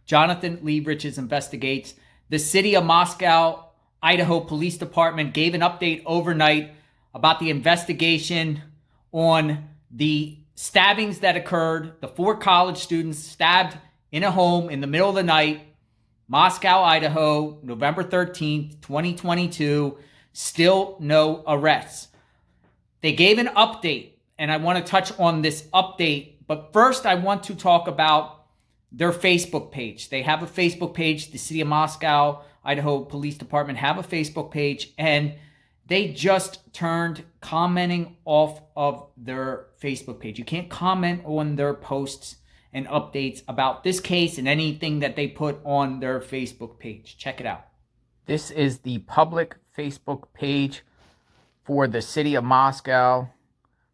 Jonathan Lee Riches investigates. The city of Moscow, Idaho Police Department gave an update overnight about the investigation on the stabbings that occurred. The 4 college students stabbed in a home in the middle of the night, Moscow, Idaho, November 13th, 2022. Still no arrests. They gave an update, and I want to touch on this update. But first, I want to talk about their Facebook page. They have a Facebook page. The city of Moscow, Idaho Police Department have a Facebook page, and they just turned commenting off of their Facebook page. You can't comment on their posts and updates about this case and anything that they put on their Facebook page. Check it out. This is the public Facebook page for the city of Moscow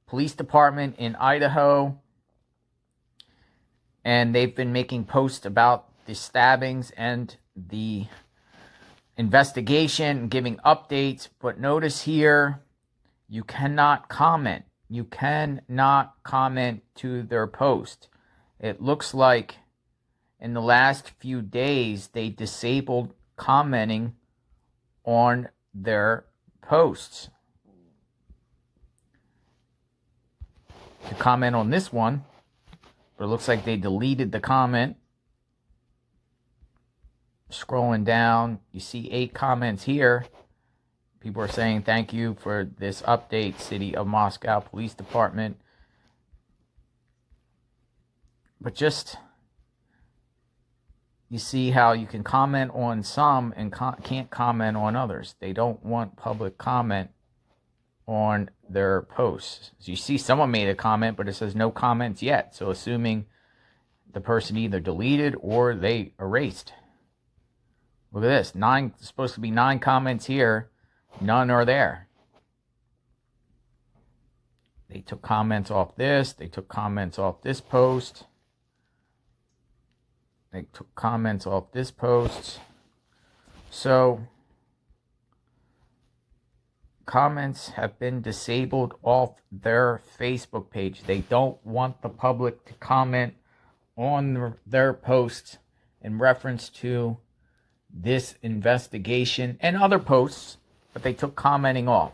Police Department in Idaho. And they've been making posts about the stabbings and the investigation, giving updates. But notice here, you cannot comment. You cannot comment to their post. It looks like in the last few days, they disabled commenting on their posts. To comment on this one, but it looks like they deleted the comment. Scrolling down, you see 8 comments here. People are saying thank you for this update, City of Moscow Police Department. But just, you see how you can comment on some and can't comment on others. They don't want public comment on their posts. So you see someone made a comment, but it says no comments yet. So assuming the person either deleted or they erased. Look at this. Supposed to be 9 comments here. None are there. They took comments off this. They took comments off this post. They took comments off this post. So comments have been disabled off their Facebook page. They don't want the public to comment on their posts in reference to this investigation and other posts, but they took commenting off.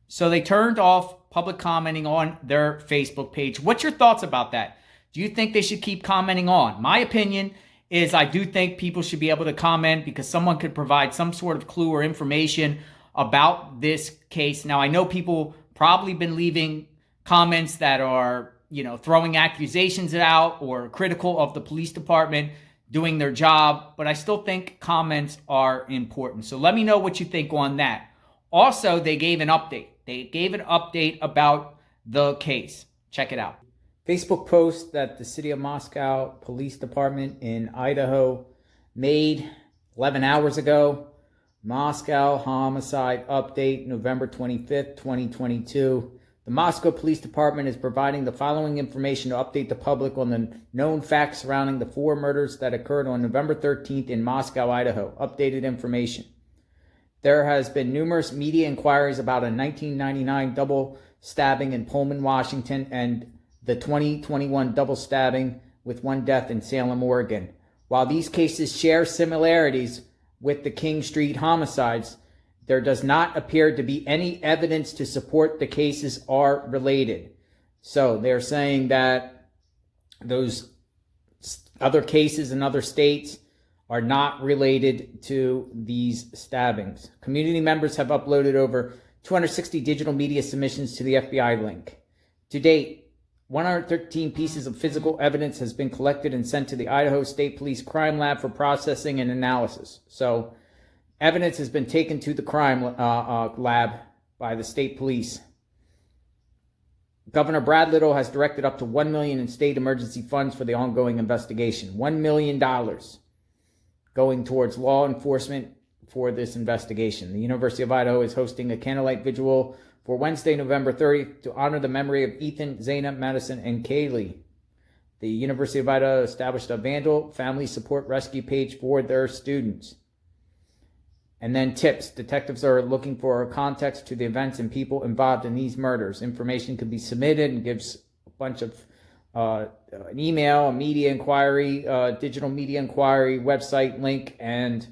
So they turned off public commenting on their Facebook page. What's your thoughts about that? Do you think they should keep commenting on? My opinion is I do think people should be able to comment because someone could provide some sort of clue or information about this case. Now, I know people probably been leaving comments that are, throwing accusations out or critical of the police department doing their job, but I still think comments are important. So let me know what you think on that. Also, they gave an update. They gave an update about the case. Check it out. Facebook post that the City of Moscow Police Department in Idaho made 11 hours ago. Moscow homicide update, November 25th, 2022. The Moscow Police Department is providing the following information to update the public on the known facts surrounding the 4 murders that occurred on November 13th in Moscow, Idaho. Updated information. There has been numerous media inquiries about a 1999 double stabbing in Pullman, Washington, and the 2021 double stabbing with 1 death in Salem, Oregon. While these cases share similarities with the King Street homicides, there does not appear to be any evidence to support the cases are related. So they're saying that those other cases in other states are not related to these stabbings. Community members have uploaded over 260 digital media submissions to the FBI link. To date, 113 pieces of physical evidence has been collected and sent to the Idaho State Police Crime Lab for processing and analysis. So evidence has been taken to the crime lab by the state police. Governor Brad Little has directed up to $1 million in state emergency funds for the ongoing investigation. $1 million going towards law enforcement for this investigation. The University of Idaho is hosting a candlelight vigil for Wednesday, November 30th to honor the memory of Ethan, Zaina, Madison, and Kaylee. The University of Idaho established a Vandal Family Support Rescue page for their students. And then tips. Detectives are looking for context to the events and people involved in these murders. Information could be submitted and gives a bunch of an email, a media inquiry, digital media inquiry, website link, and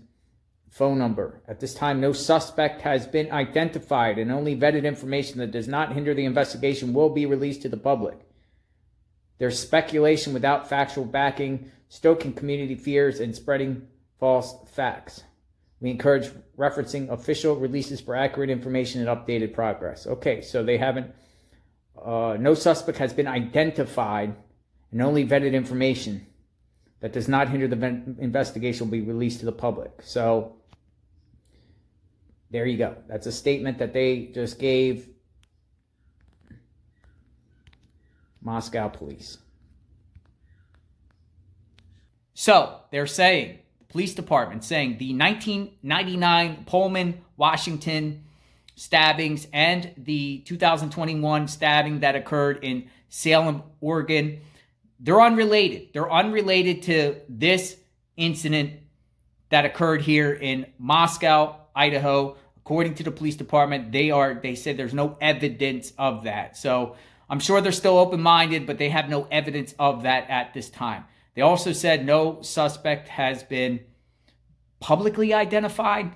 phone number. At this time, no suspect has been identified, and only vetted information that does not hinder the investigation will be released to the public. There's speculation without factual backing, stoking community fears, and spreading false facts. We encourage referencing official releases for accurate information and updated progress. Okay, so they haven't, no suspect has been identified, and only vetted information that does not hinder the investigation will be released to the public. So there you go. That's a statement that they just gave Moscow police. So they're saying, the police department saying the 1999 Pullman, Washington stabbings and the 2021 stabbing that occurred in Salem, Oregon, they're unrelated. They're unrelated to this incident that occurred here in Moscow, Idaho. According to the police department, they said there's no evidence of that. So I'm sure they're still open-minded, but they have no evidence of that at this time. They also said no suspect has been publicly identified.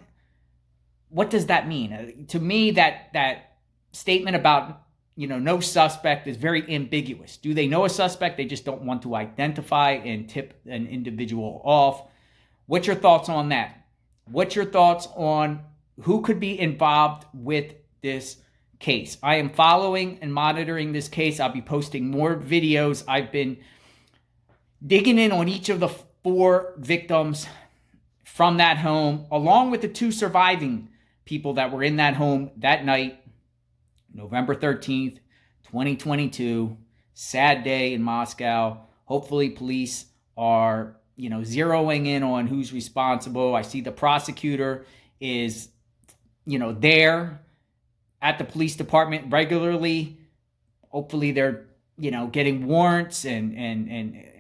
What does that mean? To me, that statement about, no suspect is very ambiguous. Do they know a suspect? They just don't want to identify and tip an individual off. What's your thoughts on that? What's your thoughts on who could be involved with this case? I am following and monitoring this case. I'll be posting more videos. I've been digging in on each of the 4 victims from that home, along with the 2 surviving people that were in that home that night, November 13th, 2022, sad day in Moscow. Hopefully police are, zeroing in on who's responsible. I see the prosecutor is, there at the police department regularly. Hopefully they're, getting warrants and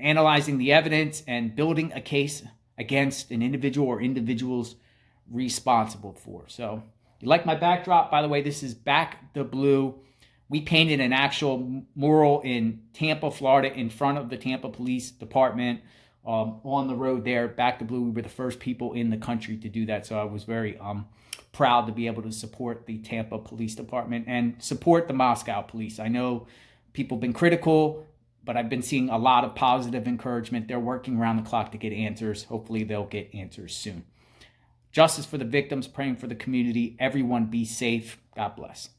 analyzing the evidence and building a case against an individual or individuals responsible for. So you like my backdrop? By the way, this is Back the Blue. We painted an actual mural in Tampa, Florida, in front of the Tampa Police Department on the road there. Back the Blue. We were the first people in the country to do that. So I was very proud to be able to support the Tampa Police Department and support the Moscow police. I know people have been critical, but I've been seeing a lot of positive encouragement. They're working around the clock to get answers. Hopefully they'll get answers soon. Justice for the victims, praying for the community. Everyone be safe. God bless.